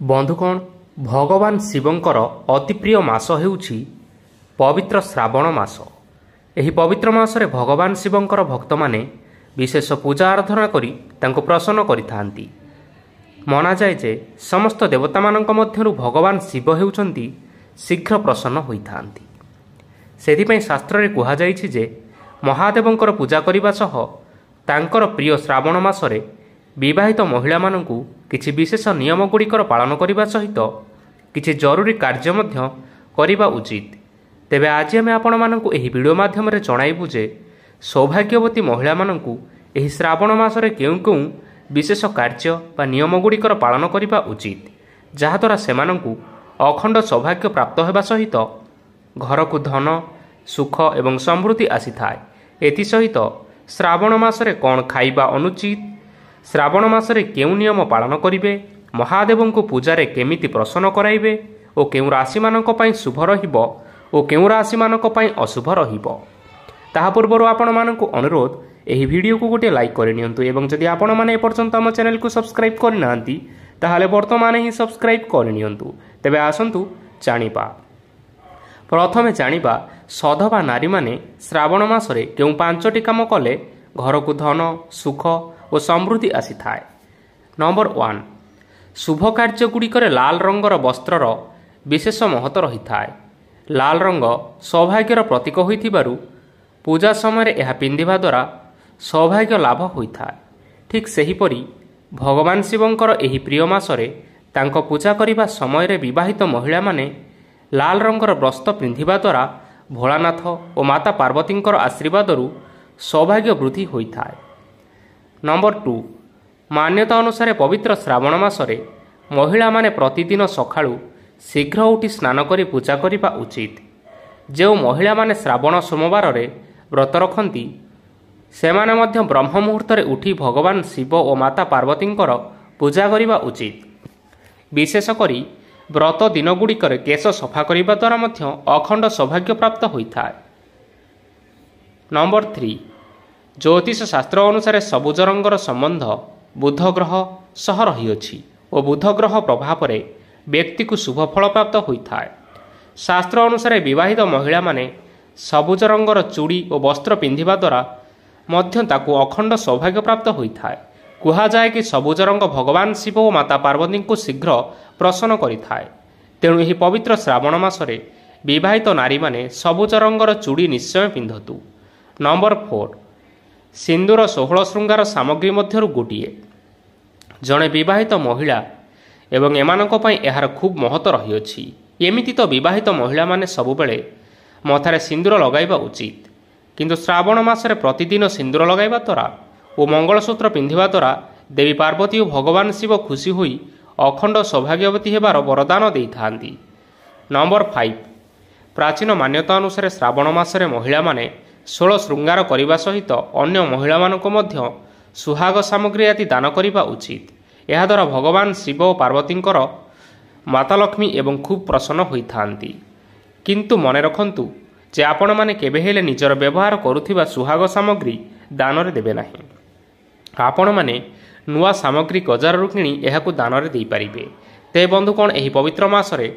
बंधुगण भगवान शिवंकर अति प्रिय मास हेउछि पवित्र श्रावण मास। एही पवित्र मासरे भगवान शिवंकर भक्त माने विशेष पूजा आराधना करी तांको प्रसन्न करिथांती। मना जाए जे समस्त देवता मानक मध्यरु भगवान शिव हेउचंती शीघ्र प्रसन्न होइथांती। सेथिपई शास्त्र रे कुहा जाइछि जे महादेवंकर पूजा करिबा सह तांकर प्रिय श्रावण मासरे विवाहित महिला मानंकु किछि विशेष नियम गुड़िकर पालन करने सहित किछि जरूरी कार्य मध्य करिबा उचित। तेबे आज आमे आपण मानंकु एही वीडियो माध्यम रे जणाइबु जे सौभाग्यवती महिला मानंकु एही श्रावण मासरे केउ केउ विशेष कार्य बा नियम गुड़िकर पालन करिबा उचित, जहाद्वारा सेमानंकु अखंड सौभाग्य प्राप्त हेबा सहित घरकु धन सुख एवं समृद्धि आसीथाय। एथि सहित श्रावण मासरे कौन खाइबा अनुचित, श्रावण मासरे केउ नियम पालन करिवे, महादेवंकु पूजारे केमिति प्रसन्न कराइबे ओ केउ राशि मानक पई शुभ रहिबो ओ केउ राशि मानक पई अशुभ रहिबो, ताहा पूर्वरु आपण मानकु अनुरोध एही वीडियो को गोटे लाइक करि नियंतु एवं जदि आपण माने एपर्यंत हम चैनल को सब्सक्राइब करि नांती ताहाले वर्तमान ही सब्सक्राइब करि नियंतु। तेबे आसंतु जानिबा। प्रथमे जानिबा सधवा नारी माने श्रावण मासरे केउ पांचटी काम कले घरकु धन सुख और समृद्धि आसी थाए। नंबर 1 शुभ कार्य गुड़िकर लाल रंगर वस्त्रर विशेष महत्व रही थाए। लाल रंग सौभाग्यर प्रतीक होइथिबारु पूजा समय यह पिंधिबा द्वारा सौभाग्य लाभ होइथाए। ठीक सेहीपरि भगवान शिवंकर एही प्रिय मासरे तांको पूजा करिबा समय रे विवाहित महिला माने लाल रंगर वस्त्र पिंधिबा द्वारा भोलानाथ और माता पार्वतींकर आशीर्वादरु सौभाग्य वृद्धि होइथाए। नंबर 2 मान्यता अनुसार पवित्र श्रावण मासरे महिला माने प्रतिदिन सकाळु शीघ्र उठी स्नान करी पूजा करिबा उचित। जो महिला माने श्रावण सोमवार रे व्रत रखंती सेमाने मध्य ब्रह्म मुहूर्त रे उठी भगवान शिव और माता पार्वतींकर पूजा करिबा उचित। विशेष करी व्रत दिन गुड़िकर केश सफा करिबा द्वारा मध्य अखंड सौभाग्य प्राप्त होइथाए। नंबर 3 ज्योतिष शास्त्र अनुसार सबुज रंगर संबंध बुध ग्रह सह रहीअछि और बुध ग्रह प्रभाव रे व्यक्ति को शुभ फल प्राप्त होइथाए। शास्त्र अनुसार विवाहित महिला माने सबुज रंगर चूड़ी और वस्त्र पिंधिबा द्वारा मध्य ताकू अखंड सौभाग्य प्राप्त होइथाए। कुहा जाए कि सबुज रंग भगवान शिव और माता पार्वती को शीघ्र प्रसन्न करिथाए। तेणु एही पवित्र श्रावण मासरे विवाहित नारी माने सबुज रंगर चूड़ी निश्चय पिंधतु। नंबर 4 सिंदूर 16 श्रृंगार सामग्री मध्यरु गोटिए। जड़े विवाहित महिला एवं एमानक पई एहार खूब महत्व रहीअछि। एमिति तो विवाहित महिला माने सबुबेले मथारे सिंदूर लगाइबा उचित, किंतु श्रावण मासरे प्रतिदिन सिंदूर लगाइबा द्वारा और मंगलसूत्र पिंधिबा द्वारा देवी पार्वती और भगवान शिव खुशी होई अखंड सौभाग्यवती हेबार वरदान देइथांती। नंबर 5 प्राचीन मान्यता अनुसार श्रावण मासरे महिला माने 16 श्रृंगार करने सहित अन्य महिला मानक मध्य सुहाग सामग्री आदि दान करने उचित। यह द्वारा भगवान शिव और पार्वतींकर माता लक्ष्मी एवं खूब प्रसन्न होइथांती। किंतु मने रखंतु जे आपण माने केबे हेले निजर व्यवहार करुथिबा सुहाग सामग्री दान रे देबे नाही। आपण माने नुआ सामग्री बजाररु किणी एहाकु दान रे देई परिबे। ते बंधुकोण एही पवित्र मासरे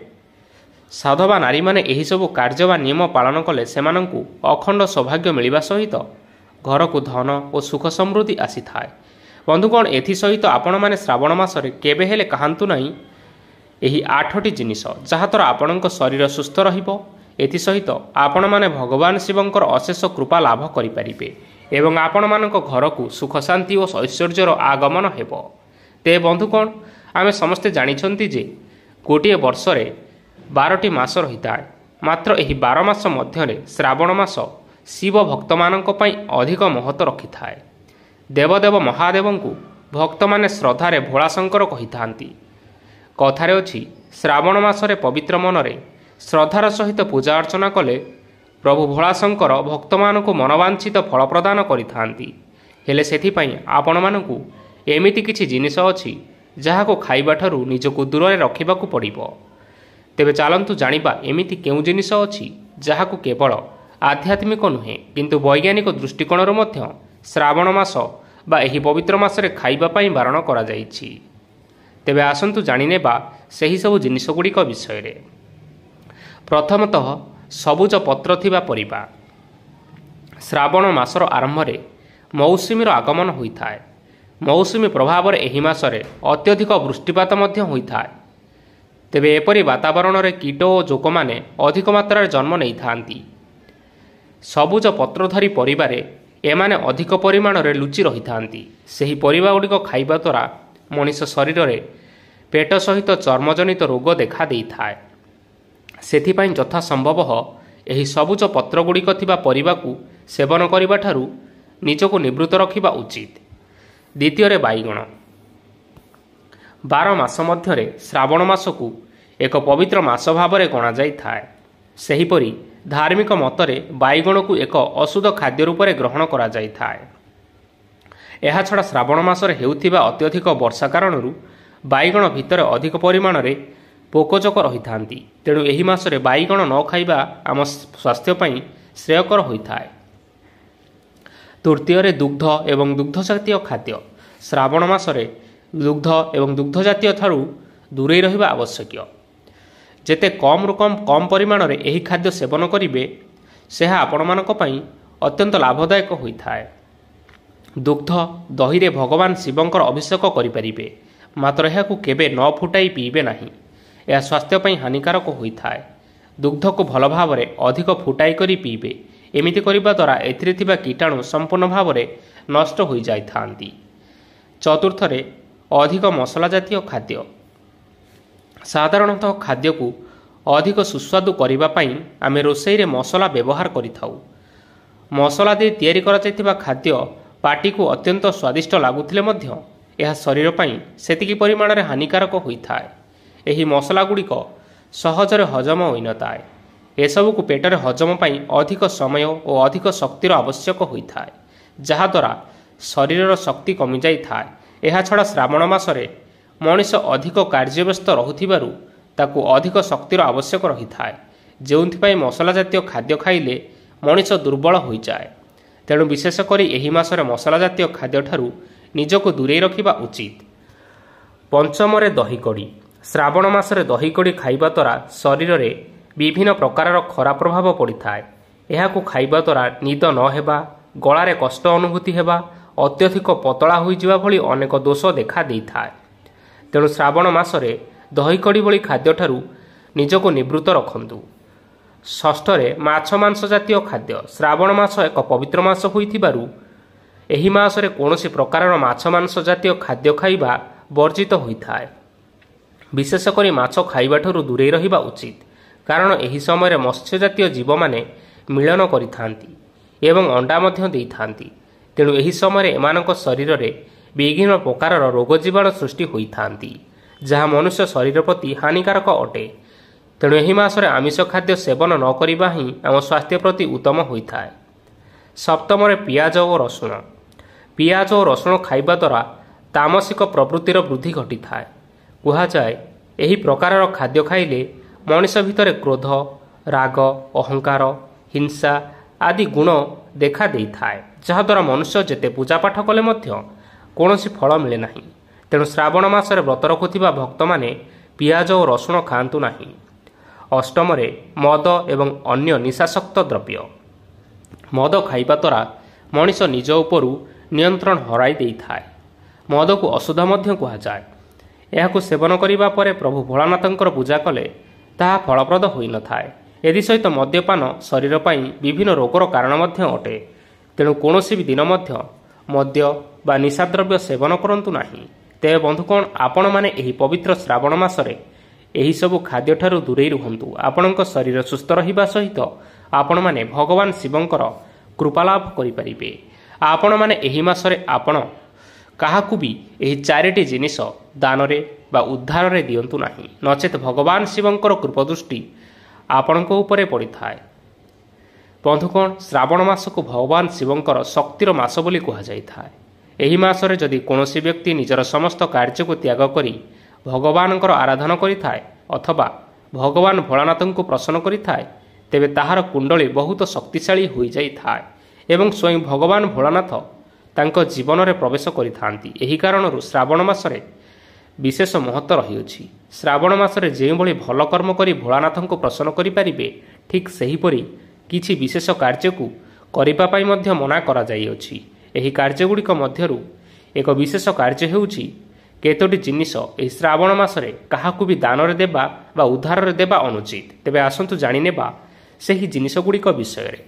साधवा नारी माने एही सब कार्य वा नियम पालन कले सेमानंकु अखंड सौभाग्य मिलिबा सहित घर को धन और सुख समृद्धि आसी थाए। बंधुगण एथि सहित आपण माने श्रावण मासरे केबे हेले कहांतु नाही एही 8टी जिनिस जहाद्वारा आपणक शरीर सुस्थ रहिबो। एथि सहित आपण माने भगवान शिवंकर अशेष कृपा लाभ करि परिबे एवं आपण मानक घर को सुख शांति और ऐश्वर्यर आगमन हेबो। ते बंधुगण आमे समस्ते जानिछंती जे गोटिए वर्ष रे 12टी मास रहिताए, मात्र एही 12 मास मध्यरे श्रावण मास शिव भक्त मानक पई अधिक महत्व रखिथाए। देवदेव महादेवंकु भक्त माने श्रद्धारे भोला शंकर कहिथांती। कथारे अछि श्रावण मासरे पवित्र मनरे श्रद्धार सहित पूजा अर्चना कले प्रभु भोलाशंकर भक्त मानक मनवांछित फल प्रदान करिथांती। हेले सेथिपई आपण मानकु एमिति किछि जिनिस अछि जाहाको खाइबा ठारू निजको दूर रखिबाकू पड़िबो। तेबे चालंतु जानिबा एमिति केउ जिनिस अछि जाहाको केवल आध्यात्मिक नुहे किंतु वैज्ञानिक दृष्टिकोणर मध्य श्रावण मास बा एही पवित्र मासरे खाइबा पई बारण करा जाइछि। ତେବେ ଆସନ୍ତୁ ଜାଣିନେବା ସେହିସବୁ ଜିନିଷଗୁଡ଼ିକ ବିଷୟରେ। ପ୍ରଥମତଃ ସବୁଜ ପତ୍ର ଥିବା ପରିବା। ଶ୍ରାବଣ ମାସର ଆରମ୍ଭରେ ମୌସୁମୀର ଆଗମନ ହୋଇଥାଏ। ମୌସୁମୀ ପ୍ରଭାବରେ ଏହି ମାସରେ ଅତ୍ୟଧିକ ବୃଷ୍ଟିପାତ ମଧ୍ୟ ହୋଇଥାଏ। ତେବେ ଏପରି ବାତାବରଣରେ କୀଟ ଓ ଜୋକମାନେ ଅଧିକ ମାତ୍ରାରେ ଜନ୍ମ ନେଇଥାନ୍ତି। ସବୁଜ ପତ୍ରଧାରୀ ପରିବାରେ ଏମାନେ ଅଧିକ ପରିମାଣରେ ଲୁଚି ରହିଥାନ୍ତି। ସେହି ପରିବାଗୁଡ଼ିକ ଖାଇବା ଦ୍ୱାରା ମଣିଷ ଶରୀରରେ ପେଟ ସହିତ ଚର୍ମଜନିତ ରୋଗ ଦେଖା ଦେଇଥାଏ। ସେଥିପାଇଁ ଯଥାସମ୍ଭବ ଏହି ସବୁଜ ପତ୍ରଗୁଡ଼ିକ ଥିବା ପରିବାକୁ ସେବନ କରିବା ଠାରୁ ନିଜକୁ ନିବୃତ୍ତ ରଖିବା ଉଚିତ। ଦ୍ୱିତୀୟରେ ବାଇଗଣ। 12 ମାସ ମଧ୍ୟରେ ଶ୍ରାବଣ ମାସକୁ ଏକ ପବିତ୍ର ମାସ ଭାବରେ ଗଣାଯାଇଥାଏ। ସେହିପରି ଧାର୍ମିକ ମତରେ ବାଇଗଣକୁ ଏକ ଅଶୁଦ୍ଧ ଖାଦ୍ୟ ରୂପରେ ଗ୍ରହଣ କରାଯାଇଥାଏ। ଏହାଛଡ଼ା ଶ୍ରାବଣ ମାସରେ ହେଉଥିବା ଅତ୍ୟଧିକ ବର୍ଷା କାରଣରୁ ବାଇଗଣ ଭିତରେ ଅଧିକ ପରିମାଣରେ ପୋକଜୋକ ରହିଥାନ୍ତି। ତେଣୁ ଏହି ମାସରେ ବାଇଗଣ ନ ଖାଇବା ଆମ ସ୍ୱାସ୍ଥ୍ୟ ପାଇଁ ଶ୍ରେୟକର ହୋଇଥାଏ। ତୃତୀୟରେ ଦୁଗ୍ଧ ଏବଂ ଦୁଗ୍ଧଜାତୀୟ ଖାଦ୍ୟ। ଶ୍ରାବଣ ମାସରେ ଦୁଗ୍ଧ ଏବଂ ଦୁଗ୍ଧଜାତୀୟ ଠାରୁ ଦୂରେଇ ରହିବା ଆବଶ୍ୟକ। ଯେତେ କମ୍ରୁ କମ୍ ପରିମାଣରେ ଏହି ଖାଦ୍ୟ ସେବନ କରିବେ ସେହା ଆପଣମାନଙ୍କ ପାଇଁ ଅତ୍ୟନ୍ତ ଲାଭଦାୟକ ହୋଇଥାଏ। ଦୁଗ୍ଧ ଦହିରେ ଭଗବାନ ଶିବଙ୍କର ଅଭିଷେକ କରିପାରିବେ, ମାତ୍ର ଏହାକୁ କେବେ ନ ଫୁଟାଇ ପିଇବେ ନାହିଁ। ଏହା ସ୍ୱାସ୍ଥ୍ୟ ପାଇଁ ହାନିକାରକ ହୋଇଥାଏ। ଦୁଗ୍ଧକୁ ଭଲ ଭାବରେ ଅଧିକ ଫୁଟାଇ କରି ପିଇବେ। ଏମିତି କରିବା ଦ୍ୱାରା ଏଥିରେ ଥିବା କୀଟାଣୁ ସମ୍ପୂର୍ଣ୍ଣ ଭାବରେ ନଷ୍ଟ ହୋଇଯାଇଥାନ୍ତି। ଚତୁର୍ଥରେ ଅଧିକ ମସଲା ଜାତୀୟ ଖାଦ୍ୟ। ସାଧାରଣତଃ ଖାଦ୍ୟକୁ ଅଧିକ ସୁସ୍ୱାଦୁ କରିବା ପାଇଁ ଆମେ ରୋଷେଇରେ ମସଲା ବ୍ୟବହାର କରିଥାଉ। ମସଲା ଦେଇ ତିଆରି କରାଯାଇଥିବା ଖାଦ୍ୟ ପାଟିକୁ ଅତ୍ୟନ୍ତ ସ୍ୱାଦିଷ୍ଟ ଲାଗୁଥିଲେ ମଧ୍ୟ ଏହା ଶରୀର ପାଇଁ ସେତିକି ପରିମାଣରେ ହାନିକାରକ ହୋଇଥାଏ। ଏହି ମସଲା ଗୁଡ଼ିକ ସହଜରେ ହଜମ ହୋଇନଥାଏ। ଏସବୁକୁ ପେଟରେ ହଜମ ପାଇଁ ଅଧିକ ସମୟ ଓ ଅଧିକ ଶକ୍ତିର ଆବଶ୍ୟକ ହୋଇଥାଏ, ଯାହାଦ୍ୱାରା ଶରୀରର ଶକ୍ତି କମିଯାଇଥାଏ। ଏହାଛଡ଼ା ଶ୍ରାବଣ ମାସରେ ମଣିଷ ଅଧିକ କାର୍ଯ୍ୟବ୍ୟସ୍ତ ରହୁଥିବାରୁ ତାକୁ ଅଧିକ ଶକ୍ତିର ଆବଶ୍ୟକ ରହିଥାଏ, ଯେଉଁଥିପାଇଁ ମସଲା ଜାତୀୟ ଖାଦ୍ୟ ଖାଇଲେ ମଣିଷ ଦୁର୍ବଳ ହୋଇଯାଏ। ତେଣୁ ବିଶେଷ କରି ଏହି ମାସରେ ମସଲା ଜାତୀୟ ଖାଦ୍ୟଠାରୁ ନିଜକୁ ଦୂରେଇ ରଖିବା ଉଚିତ। ପଞ୍ଚମରେ ଦହିକଡ଼ି। ଶ୍ରାବଣ ମାସରେ ଦହିକଡ଼ି ଖାଇବା ଦ୍ୱାରା ଶରୀରରେ ବିଭିନ୍ନ ପ୍ରକାରର ଖରାପ ପ୍ରଭାବ ପଡ଼ିଥାଏ। ଏହାକୁ ଖାଇବା ଦ୍ୱାରା ନିଦ ନ ହେବା, ଗଳାରେ କଷ୍ଟ ଅନୁଭୂତି ହେବା, ଅତ୍ୟଧିକ ପତଳା ହୋଇଯିବା ଭଳି ଅନେକ ଦୋଷ ଦେଖା ଦେଇଥାଏ। ତେଣୁ ଶ୍ରାବଣ ମାସରେ ଦହିକଡ଼ି ଭଳି ଖାଦ୍ୟଠାରୁ ନିଜକୁ ନିବୃତ୍ତ ରଖନ୍ତୁ। ଷଷ୍ଠରେ ମାଛ ମାଂସ ଜାତୀୟ ଖାଦ୍ୟ। ଶ୍ରାବଣ ମାସ ଏକ ପବିତ୍ର ମାସ ହୋଇଥିବାରୁ ଏହି ମାସରେ କୌଣସି ପ୍ରକାରର ମାଛ ମାଂସ ଜାତୀୟ ଖାଦ୍ୟ ଖାଇବା ବର୍ଜିତ ହୋଇଥାଏ। ବିଶେଷ କରି ମାଛ ଖାଇବାଠାରୁ ଦୂରେଇ ରହିବା ଉଚିତ, କାରଣ ଏହି ସମୟରେ ମତ୍ସ୍ୟ ଜାତୀୟ ଜୀବମାନେ ମିଳନ କରିଥାନ୍ତି ଏବଂ ଅଣ୍ଡା ମଧ୍ୟ ଦେଇଥାନ୍ତି। ତେଣୁ ଏହି ସମୟରେ ଏମାନଙ୍କ ଶରୀରରେ ବିଭିନ୍ନ ପ୍ରକାରର ରୋଗ ଜୀବାଣୁ ସୃଷ୍ଟି ହୋଇଥାନ୍ତି, ଯାହା ମନୁଷ୍ୟ ଶରୀର ପ୍ରତି ହାନିକାରକ ଅଟେ। ତେଣୁ ଏହି ମାସରେ ଆମିଷ ଖାଦ୍ୟ ସେବନ ନ କରିବା ହିଁ ଆମ ସ୍ୱାସ୍ଥ୍ୟ ପ୍ରତି ଉତ୍ତମ ହୋଇଥାଏ। ସପ୍ତମରେ ପିଆଜ ଓ ରସୁଣ। ପିଆଜ ଓ ରସୁଣ ଖାଇବା ଦ୍ୱାରା ତାମସିକ ପ୍ରବୃତ୍ତିର ବୃଦ୍ଧି ଘଟିଥାଏ। କୁହାଯାଏ ଏହି ପ୍ରକାରର ଖାଦ୍ୟ ଖାଇଲେ ମଣିଷ ଭିତରେ କ୍ରୋଧ, ରାଗ, ଅହଙ୍କାର, ହିଂସା ଆଦି ଗୁଣ ଦେଖା ଦେଇଥାଏ, ଯାହାଦ୍ୱାରା ମନୁଷ୍ୟ ଯେତେ ପୂଜାପାଠ କଲେ ମଧ୍ୟ କୌଣସି ଫଳ ମିଳେ ନାହିଁ। ତେଣୁ ଶ୍ରାବଣ ମାସରେ ବ୍ରତ ରଖୁଥିବା ଭକ୍ତମାନେ ପିଆଜ ଓ ରସୁଣ ଖାଆନ୍ତୁ ନାହିଁ। ଅଷ୍ଟମରେ ମଦ ଏବଂ ଅନ୍ୟ ନିଶାସକ୍ତ ଦ୍ରବ୍ୟ। ମଦ ଖାଇବା ଦ୍ୱାରା ମଣିଷ ନିଜ ଉପରୁ ନିୟନ୍ତ୍ରଣ ହରାଇ ଦେଇଥାଏ। ମଦକୁ ଅଶୁଦ୍ଧ ମଧ୍ୟ କୁହାଯାଏ। ଏହାକୁ ସେବନ କରିବା ପରେ ପ୍ରଭୁ ଭୋଳାନାଥଙ୍କର ପୂଜା କଲେ ତାହା ଫଳପ୍ରଦ ହୋଇନଥାଏ। ଏଥିସହିତ ମଦ୍ୟପାନ ଶରୀର ପାଇଁ ବିଭିନ୍ନ ରୋଗର କାରଣ ମଧ୍ୟ ଅଟେ। ତେଣୁ କୌଣସି ବି ଦିନ ମଧ୍ୟ ମଦ୍ୟ ବା ନିଶାଦ୍ରବ୍ୟ ସେବନ କରନ୍ତୁ ନାହିଁ। ତେବେ ବନ୍ଧୁଗଣ, ଆପଣମାନେ ଏହି ପବିତ୍ର ଶ୍ରାବଣ ମାସରେ ଏହିସବୁ ଖାଦ୍ୟଠାରୁ ଦୂରେଇ ରୁହନ୍ତୁ। ଆପଣଙ୍କ ଶରୀର ସୁସ୍ଥ ରହିବା ସହିତ ଆପଣମାନେ ଭଗବାନ ଶିବଙ୍କର କୃପାଲାଭ କରିପାରିବେ। ଆପଣମାନେ ଏହି ମାସରେ ଆପଣ କାହାକୁ ବି ଏହି 4ଟି ଜିନିଷ ଦାନରେ ବା ଉଦ୍ଧାରରେ ଦିଅନ୍ତୁ ନାହିଁ, ନଚେତ୍ ଭଗବାନ ଶିବଙ୍କର କୃପଦୃଷ୍ଟି ଆପଣଙ୍କ ଉପରେ ପଡ଼ିଥାଏ। ବନ୍ଧୁଗଣ, ଶ୍ରାବଣ ମାସକୁ ଭଗବାନ ଶିବଙ୍କର ଶକ୍ତିର ମାସ ବୋଲି କୁହାଯାଇଥାଏ। ଏହି ମାସରେ ଯଦି କୌଣସି ବ୍ୟକ୍ତି ନିଜର ସମସ୍ତ କାର୍ଯ୍ୟକୁ ତ୍ୟାଗ କରି ଭଗବାନଙ୍କର ଆରାଧନା କରିଥାଏ ଅଥବା ଭଗବାନ ଭୋଳାନାଥଙ୍କୁ ପ୍ରସନ୍ନ କରିଥାଏ, ତେବେ ତାହାର କୁଣ୍ଡଳୀ ବହୁତ ଶକ୍ତିଶାଳୀ ହୋଇଯାଇଥାଏ ଏବଂ ସ୍ୱୟଂ ଭଗବାନ ଭୋଳାନାଥ ତାଙ୍କ ଜୀବନରେ ପ୍ରବେଶ କରିଥାନ୍ତି। ଏହି କାରଣରୁ ଶ୍ରାବଣ ମାସରେ ବିଶେଷ ମହତ୍ତ୍ୱ ରହିଅଛି। ଶ୍ରାବଣ ମାସରେ ଯେଉଁଭଳି ଭଲ କର୍ମ କରି ଭୋଳାନାଥଙ୍କୁ ପ୍ରସନ୍ନ କରିପାରିବେ, ଠିକ୍ ସେହିପରି କିଛି ବିଶେଷ କାର୍ଯ୍ୟକୁ କରିବା ପାଇଁ ମଧ୍ୟ ମନା କରାଯାଇଅଛି। ଏହି କାର୍ଯ୍ୟଗୁଡ଼ିକ ମଧ୍ୟରୁ ଏକ ବିଶେଷ କାର୍ଯ୍ୟ ହେଉଛି କେତୋଟି ଜିନିଷ ଏହି ଶ୍ରାବଣ ମାସରେ କାହାକୁ ବି ଦାନରେ ଦେବା ବା ଉଦ୍ଧାରରେ ଦେବା ଅନୁଚିତ। ତେବେ ଆସନ୍ତୁ ଜାଣିନେବା ସେହି ଜିନିଷଗୁଡ଼ିକ ବିଷୟରେ।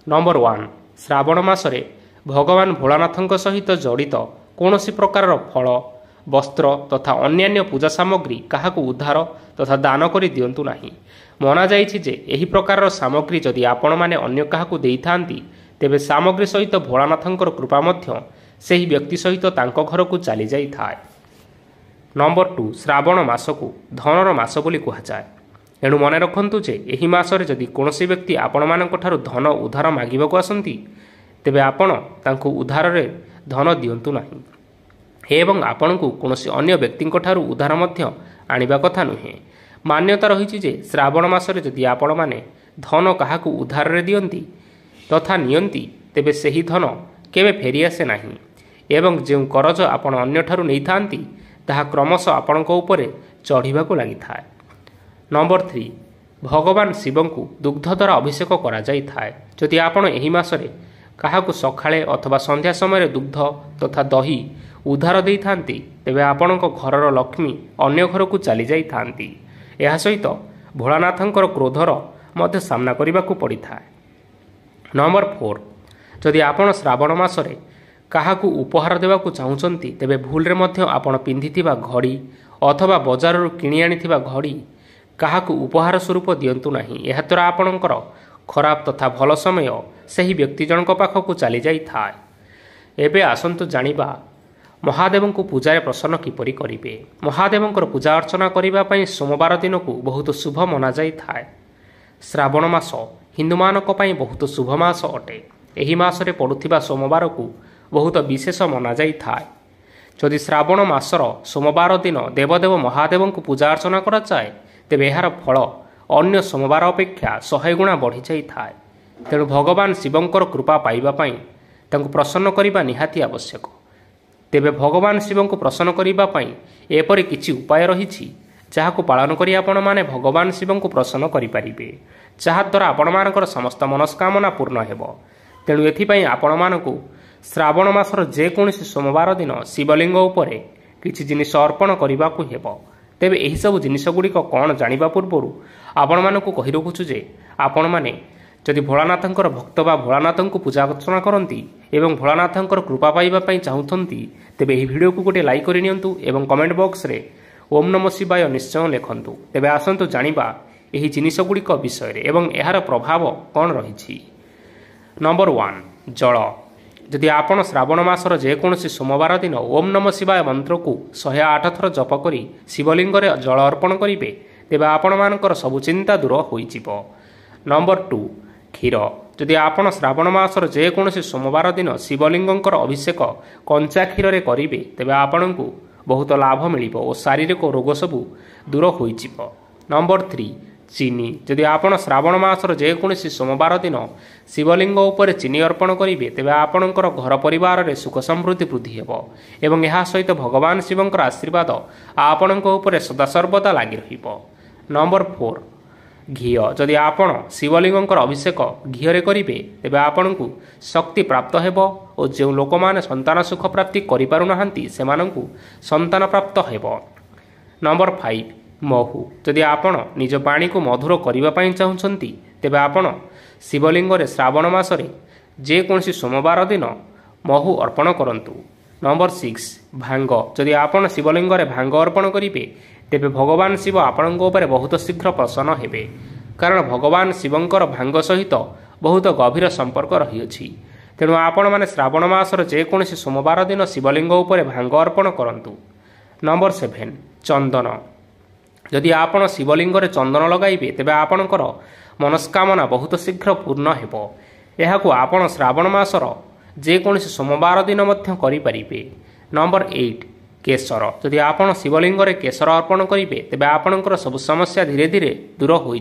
ନମ୍ବର 1, ଶ୍ରାବଣ ମାସରେ ଭଗବାନ ଭୋଳାନାଥଙ୍କ ସହିତ ଜଡ଼ିତ କୌଣସି ପ୍ରକାରର ଫଳ, ବସ୍ତ୍ର ତଥା ଅନ୍ୟାନ୍ୟ ପୂଜା ସାମଗ୍ରୀ କାହାକୁ ଉଦ୍ଧାର ତଥା ଦାନ କରି ଦିଅନ୍ତୁ ନାହିଁ। ମନାଯାଇଛି ଯେ ଏହି ପ୍ରକାରର ସାମଗ୍ରୀ ଯଦି ଆପଣମାନେ ଅନ୍ୟ କାହାକୁ ଦେଇଥାନ୍ତି, ତେବେ ସାମଗ୍ରୀ ସହିତ ଭୋଳାନାଥଙ୍କର କୃପା ମଧ୍ୟ ସେହି ବ୍ୟକ୍ତି ସହିତ ତାଙ୍କ ଘରକୁ ଚାଲିଯାଇଥାଏ। ନମ୍ବର 2, ଶ୍ରାବଣ ମାସକୁ ଧନର ମାସ ବୋଲି କୁହାଯାଏ। ଏଣୁ ମନେ ରଖନ୍ତୁ ଯେ ଏହି ମାସରେ ଯଦି କୌଣସି ବ୍ୟକ୍ତି ଆପଣମାନଙ୍କଠାରୁ ଧନ ଉଦ୍ଧାର ମାଗିବାକୁ ଆସନ୍ତି, ତେବେ ଆପଣ ତାଙ୍କୁ ଉଦ୍ଧାରରେ ଧନ ଦିଅନ୍ତୁ ନାହିଁ ଏବଂ ଆପଣଙ୍କୁ କୌଣସି ଅନ୍ୟ ବ୍ୟକ୍ତିଙ୍କଠାରୁ ଉଦ୍ଧାର ମଧ୍ୟ ଆଣିବା କଥା ନୁହେଁ। ମାନ୍ୟତା ରହିଛି ଯେ ଶ୍ରାବଣ ମାସରେ ଯଦି ଆପଣମାନେ ଧନ କାହାକୁ ଉଦ୍ଧାରରେ ଦିଅନ୍ତି ତଥା ନିଅନ୍ତି, ତେବେ ସେହି ଧନ କେବେ ଫେରିଆସେ ନାହିଁ ଏବଂ ଯେଉଁ କରଜ ଆପଣ ଅନ୍ୟଠାରୁ ନେଇଥାନ୍ତି ତାହା କ୍ରମଶଃ ଆପଣଙ୍କ ଉପରେ ଚଢ଼ିବାକୁ ଲାଗିଥାଏ। ନମ୍ବର 3, ଭଗବାନ ଶିବଙ୍କୁ ଦୁଗ୍ଧ ଦ୍ୱାରା ଅଭିଷେକ କରାଯାଇଥାଏ। ଯଦି ଆପଣ ଏହି ମାସରେ କାହାକୁ ସକାଳେ ଅଥବା ସନ୍ଧ୍ୟା ସମୟରେ ଦୁଗ୍ଧ ତଥା ଦହି ଉଦ୍ଧାର ଦେଇଥାନ୍ତି, ତେବେ ଆପଣଙ୍କ ଘରର ଲକ୍ଷ୍ମୀ ଅନ୍ୟ ଘରକୁ ଚାଲିଯାଇଥାନ୍ତି। ଏହା ସହିତ ଭୋଳାନାଥଙ୍କର କ୍ରୋଧର ମଧ୍ୟ ସାମ୍ନା କରିବାକୁ ପଡ଼ିଥାଏ। ନମ୍ବର 4, ଯଦି ଆପଣ ଶ୍ରାବଣ ମାସରେ କାହାକୁ ଉପହାର ଦେବାକୁ ଚାହୁଁଛନ୍ତି, ତେବେ ଭୁଲରେ ମଧ୍ୟ ଆପଣ ପିନ୍ଧିଥିବା ଘଡ଼ି ଅଥବା ବଜାରରୁ କିଣି ଆଣିଥିବା ଘଡ଼ି କାହାକୁ ଉପହାର ସ୍ୱରୂପ ଦିଅନ୍ତୁ ନାହିଁ। ଏହାଦ୍ୱାରା ଆପଣଙ୍କର ଖରାପ ତଥା ଭଲ ସମୟ ସେହି ବ୍ୟକ୍ତି ଜଣଙ୍କ ପାଖକୁ ଚାଲିଯାଇଥାଏ। ଏବେ ଆସନ୍ତୁ ଜାଣିବା ମହାଦେବଙ୍କୁ ପୂଜାରେ ପ୍ରସନ୍ନ କିପରି କରିବେ। ମହାଦେବଙ୍କର ପୂଜା ଅର୍ଚ୍ଚନା କରିବା ପାଇଁ ସୋମବାର ଦିନକୁ ବହୁତ ଶୁଭ ମନାଯାଇଥାଏ। ଶ୍ରାବଣ ମାସ ହିନ୍ଦୁମାନଙ୍କ ପାଇଁ ବହୁତ ଶୁଭ ମାସ ଅଟେ। ଏହି ମାସରେ ପଡ଼ୁଥିବା ସୋମବାରକୁ ବହୁତ ବିଶେଷ ମନାଯାଇଥାଏ। ଯଦି ଶ୍ରାବଣ ମାସର ସୋମବାର ଦିନ ଦେବଦେବ ମହାଦେବଙ୍କୁ ପୂଜା ଅର୍ଚ୍ଚନା କରାଯାଏ, ତେବେ ଏହାର ଫଳ ଅନ୍ୟ ସୋମବାର ଅପେକ୍ଷା 100 ଗୁଣା ବଢ଼ିଯାଇଥାଏ। ତେଣୁ ଭଗବାନ ଶିବଙ୍କର କୃପା ପାଇବା ପାଇଁ ତାଙ୍କୁ ପ୍ରସନ୍ନ କରିବା ନିହାତି ଆବଶ୍ୟକ। ତେବେ ଭଗବାନ ଶିବଙ୍କୁ ପ୍ରସନ୍ନ କରିବା ପାଇଁ ଏପରି କିଛି ଉପାୟ ରହିଛି ଯାହାକୁ ପାଳନ କରି ଆପଣମାନେ ଭଗବାନ ଶିବଙ୍କୁ ପ୍ରସନ୍ନ କରିପାରିବେ, ଯାହାଦ୍ୱାରା ଆପଣମାନଙ୍କର ସମସ୍ତ ମନସ୍କାମନା ପୂର୍ଣ୍ଣ ହେବ। ତେଣୁ ଏଥିପାଇଁ ଆପଣମାନଙ୍କୁ ଶ୍ରାବଣ ମାସର ଯେକୌଣସି ସୋମବାର ଦିନ ଶିବଲିଙ୍ଗ ଉପରେ କିଛି ଜିନିଷ ଅର୍ପଣ କରିବାକୁ ହେବ। ତେବେ ଏହିସବୁ ଜିନିଷଗୁଡ଼ିକ କ'ଣ ଜାଣିବା ପୂର୍ବରୁ ଆପଣମାନଙ୍କୁ କହି ରଖୁଛୁ ଯେ ଆପଣମାନେ ଯଦି ଭୋଳାନାଥଙ୍କର ଭକ୍ତ ବା ଭୋଳାନାଥଙ୍କୁ ପୂଜା ଅର୍ଚ୍ଚନା କରନ୍ତି ଏବଂ ଭୋଳାନାଥଙ୍କର କୃପା ପାଇବା ପାଇଁ ଚାହୁଁଛନ୍ତି, ତେବେ ଏହି ଭିଡ଼ିଓକୁ ଗୋଟିଏ ଲାଇକ୍ କରିନିଅନ୍ତୁ ଏବଂ କମେଣ୍ଟ ବକ୍ସରେ ଓମ୍ ନମଃ ଶିବାୟ ନିଶ୍ଚୟ ଲେଖନ୍ତୁ। ତେବେ ଆସନ୍ତୁ ଜାଣିବା ଏହି ଜିନିଷଗୁଡ଼ିକ ବିଷୟରେ ଏବଂ ଏହାର ପ୍ରଭାବ କ'ଣ ରହିଛି। ନମ୍ବର 1, ଜଳ। ଯଦି ଆପଣ ଶ୍ରାବଣ ମାସର ଯେକୌଣସି ସୋମବାର ଦିନ ଓମ୍ ନମଃ ଶିବାୟ ମନ୍ତ୍ରକୁ 108 ଥର ଜପ କରି ଶିବଲିଙ୍ଗରେ ଜଳ ଅର୍ପଣ କରିବେ, ତେବେ ଆପଣମାନଙ୍କର ସବୁ ଚିନ୍ତା ଦୂର ହୋଇଯିବ। ନମ୍ବର 2, କ୍ଷୀର। ଯଦି ଆପଣ ଶ୍ରାବଣ ମାସର ଯେକୌଣସି ସୋମବାର ଦିନ ଶିବଲିଙ୍ଗଙ୍କର ଅଭିଷେକ କଞ୍ଚା କ୍ଷୀରରେ କରିବେ, ତେବେ ଆପଣଙ୍କୁ ବହୁତ ଲାଭ ମିଳିବ ଓ ଶାରୀରିକ ରୋଗ ସବୁ ଦୂର ହୋଇଯିବ। ନମ୍ବର 3, ଚିନି। ଯଦି ଆପଣ ଶ୍ରାବଣ ମାସର ଯେକୌଣସି ସୋମବାର ଦିନ ଶିବଲିଙ୍ଗ ଉପରେ ଚିନି ଅର୍ପଣ କରିବେ, ତେବେ ଆପଣଙ୍କର ଘର ପରିବାରରେ ସୁଖ ସମୃଦ୍ଧି ବୃଦ୍ଧି ହେବ ଏବଂ ଏହା ସହିତ ଭଗବାନ ଶିବଙ୍କର ଆଶୀର୍ବାଦ ଆପଣଙ୍କ ଉପରେ ସଦାସର୍ବଦା ଲାଗି ରହିବ। ନମ୍ବର 4, ଘିଅ। ଯଦି ଆପଣ ଶିବଲିଙ୍ଗଙ୍କର ଅଭିଷେକ ଘିଅରେ କରିବେ, ତେବେ ଆପଣଙ୍କୁ ଶକ୍ତି ପ୍ରାପ୍ତ ହେବ ଓ ଯେଉଁ ଲୋକମାନେ ସନ୍ତାନ ସୁଖ ପ୍ରାପ୍ତି କରିପାରୁନାହାନ୍ତି ସେମାନଙ୍କୁ ସନ୍ତାନ ପ୍ରାପ୍ତ ହେବ। ନମ୍ବର 5, ମହୁ। ଯଦି ଆପଣ ନିଜ ବାଣୀକୁ ମଧୁର କରିବା ପାଇଁ ଚାହୁଁଛନ୍ତି, ତେବେ ଆପଣ ଶିବଲିଙ୍ଗରେ ଶ୍ରାବଣ ମାସରେ ଯେକୌଣସି ସୋମବାର ଦିନ ମହୁ ଅର୍ପଣ କରନ୍ତୁ। ନମ୍ବର 6, ଭାଙ୍ଗ। ଯଦି ଆପଣ ଶିବଲିଙ୍ଗରେ ଭାଙ୍ଗ ଅର୍ପଣ କରିବେ, ତେବେ ଭଗବାନ ଶିବ ଆପଣଙ୍କ ଉପରେ ବହୁତ ଶୀଘ୍ର ପ୍ରସନ୍ନ ହେବେ, କାରଣ ଭଗବାନ ଶିବଙ୍କର ଭାଙ୍ଗ ସହିତ ବହୁତ ଗଭୀର ସମ୍ପର୍କ ରହିଅଛି। ତେଣୁ ଆପଣମାନେ ଶ୍ରାବଣ ମାସର ଯେକୌଣସି ସୋମବାର ଦିନ ଶିବଲିଙ୍ଗ ଉପରେ ଭାଙ୍ଗ ଅର୍ପଣ କରନ୍ତୁ। ନମ୍ବର 7, ଚନ୍ଦନ। ଯଦି ଆପଣ ଶିବଲିଙ୍ଗରେ ଚନ୍ଦନ ଲଗାଇବେ, ତେବେ ଆପଣଙ୍କର ମନସ୍କାମନା ବହୁତ ଶୀଘ୍ର ପୂର୍ଣ୍ଣ ହେବ। ଏହାକୁ ଆପଣ ଶ୍ରାବଣ ମାସର ଯେକୌଣସି ସୋମବାର ଦିନ ମଧ୍ୟ କରିପାରିବେ। ନମ୍ବର 8, केशर जदि आपण शिवलिंग केशर अर्पण करेंगे तेज आपणकर सब समस्या धीरे धीरे दूर हो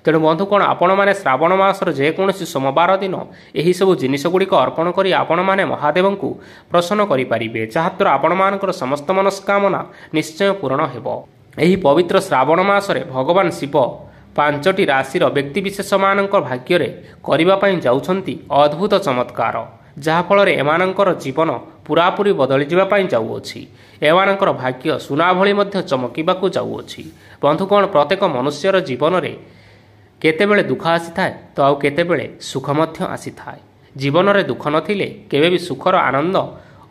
तेणु बंधुगण आपण मैंने श्रावण मासर जेकोसी सोमवार दिन यही सब जिनसगुड़िक अर्पण कर आपण मैंने महादेव को प्रसन्न करेंगे जहाद्वारा आपण मानकर समस्त मनस्कामना निश्चय पूर्ण हो। यही पवित्र श्रावण मासरे भगवान शिव 5टी राशि व्यक्तिशेष मान भाग्य करने जाउछंती अद्भुत चमत्कार जहाँफल एमानंकर जीवन पूरापूरी बदली जावाई जाऊँगी एमानंकर भाग्य सुना भली मध्य चमकिबाकू जाऊँगी। बंधुगण प्रत्येक मनुष्यर जीवन में केतेबेले दुख आसी थाए तो आउ केतेबेले सुख मध्य आसी थाए। जीवन में दुख नथिले केबे भी सुखर आनंद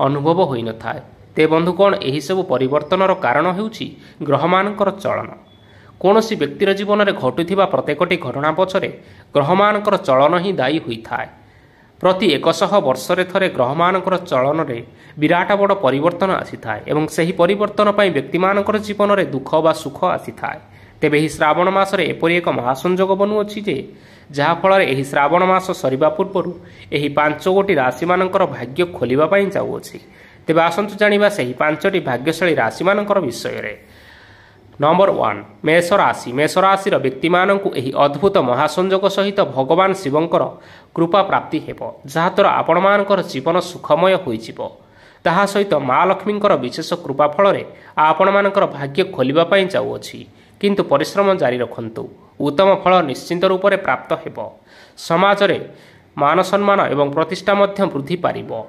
अनुभव होई न थाए। ते बंधुगण एही सब परिवर्तनर कारण हेउछि ग्रहमानकर चलन। कौनसी व्यक्तिर जीवन में घटुथिबा प्रत्येकटी घटना पछरे ग्रहमानकर चलन ही दायी होई थाए। प्रति 100 वर्षरे थरे ग्रहमानकर चलन में विराट बड़ परिवर्तन आसी थाए एवं सही परिवर्तन पाई व्यक्तिमानकर जीवन में दुख बा सुख आसी थाए। तेबे ही श्रावण मासरे एपरि एक महासंजोग बनुअछि जे जहाँफल यही श्रावण मास सरिबा पूर्वरु यही 5 गोटी राशि मानकर भाग्य खोलिबा पाई जाउअछि। तेबे आसंतु जानिबा सही 5टी भाग्यशाली राशि मानकर विषय रे। नंबर 1 मेष राशि। मेष राशि व्यक्ति मानकु एही अद्भुत महासंजोग सहित भगवान शिवंकर कृपा प्राप्ति हेबो जहाँद्वारा आपण मानकर जीवन सुखमय होइजिवो। ताहा सहित माँ लक्ष्मींकर विशेष कृपा फल आपण मानकर भाग्य खोलिबा पाई जाउअछि। किंतु परिश्रम जारी रखंतु उत्तम फल निश्चिंत रूप से प्राप्त हेबो। समाज रे मान सम्मान एवं प्रतिष्ठा मध्य वृद्धि पारिबो।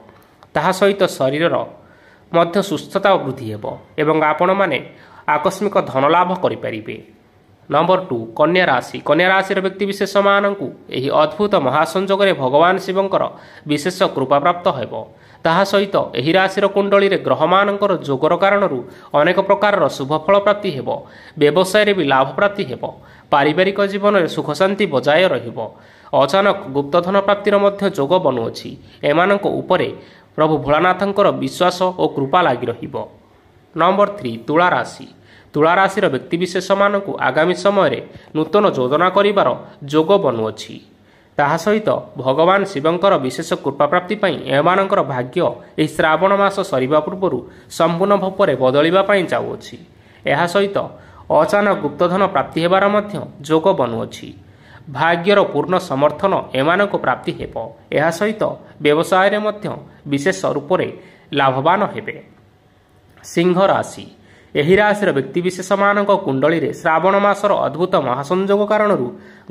ताहा सहित शरीर मध्य सुस्थता वृद्धि हेबो एवं आपण माने आकस्मिक धन लाभ करिपारिबे। नंबर 2 कन्या राशि। कन्या राशि व्यक्ति विशेष मानकु एही अद्भुत महासंजोग रे भगवान शिवंकर विशेष कृपा प्राप्त हेबो। ताहा सहित एही राशिर कुंडली रे ग्रह मानकर जोगर कारणरू अनेक प्रकार शुभ फल प्राप्ति हेबो। व्यवसाय रे भी लाभ प्राप्ति हेबो। पारिवारिक जीवन में सुख शांति बजाय रहिबो। अचानक गुप्तधन प्राप्तिर मध्य जोग बनुअछि। एमानक उपरे प्रभु भोलानाथंकर विश्वास और कृपा लागि रहिबो। नंबर 3 तुला राशि। तुला राशि व्यक्ति विशेष मानकु आगामी समय नूतन योजना करिबार जोग बनुअछि। ताहा सहित भगवान शिवंकर विशेष कृपा प्राप्ति पाई एमानकर भाग्य एही श्रावण मास सरिबा पूर्वरु संपूर्ण भाव बदलिबा पाई जाउअछि। एहा सहित अचानक गुप्तधन प्राप्ति हेबार मध्य जोग बनुअछि। भाग्यर पूर्ण समर्थन एमानक प्राप्ति हेबो। एहा सहित व्यवसाय रे मध्य विशेष रूप से लाभवान हेबे। सिंह राशि। एही राशि व्यक्ति विशेष मान कुंडली रे श्रावण मासर अद्भुत महासंजोग कारण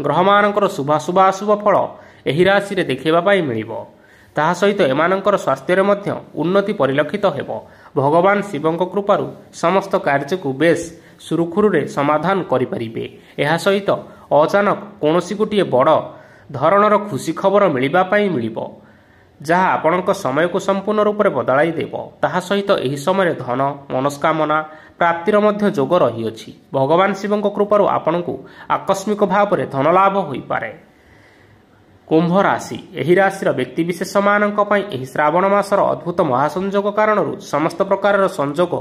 ग्रह मानकर शुभाशुभ फल एही राशि रे देखिबा पाई मिलिबो। ताहा सहित एमानकर स्वास्थ्य रे मध्य उन्नति परिलक्षित हेबो। भगवान शिवंक कृपारु समस्त कार्य को बेस सुरुखुरु रे समाधान करि परिबे। एहा सहित अचानक कोनोसी गोटिए बड़ धरणर खुशी खबर मिलिबा पाई मिलिबो जहाँ आपणक समय को संपूर्ण रूप से बदलाई देव। ताहा सहित एही समय धन मनस्कामना प्राप्तिर मध्य जोग रहिअछि। भगवान शिवंक कृपारु आपणकु आकस्मिक भाव में धन लाभ होई पारे। कुंभ राशि। एही राशिर व्यक्ति विशेष मानक पई एही श्रावण मासर अद्भुत महासंजोग कारणरू समस्त प्रकार संजोग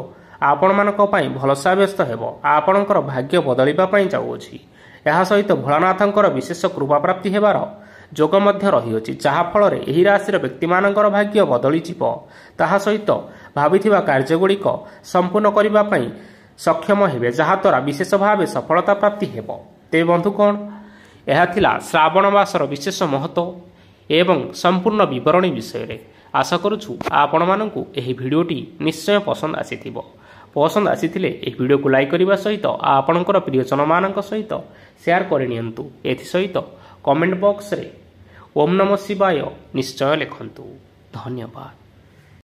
आपण मानक पई भल साब्यस्त हेबो। आपणकर भाग्य बदलिबा पई जाउअछि। एहा सहित भोलानाथंकर विशेष कृपा प्राप्ति हेबार जोग मध्य रहिअछि जहाँ फल एही राशिर व्यक्ति मानकर भाग्य बदली जिवो। ताहा सहित भाबिथिबा कार्यगुड़िक संपूर्ण करिबा पई सक्षम हेबे जहाँद्वारा विशेष भाव सफलता प्राप्ति हेबो। ते बंधुगण यह थिला श्रावण मासर विशेष महत्व एवं संपूर्ण विवरणी विषय रे। आशा करुछु आपण मानकु एही भिडियोटी निश्चय पसंद आसीथिबो। पसंद आसीथिले एही भिडियो को लाइक करिबा सहित आपणकर प्रियजन मानक सहित शेयर करिनियंतु। एथि सहित कमेंट बॉक्स रे ओम नमः शिवाय निश्चय लिखंतु। धन्यवाद।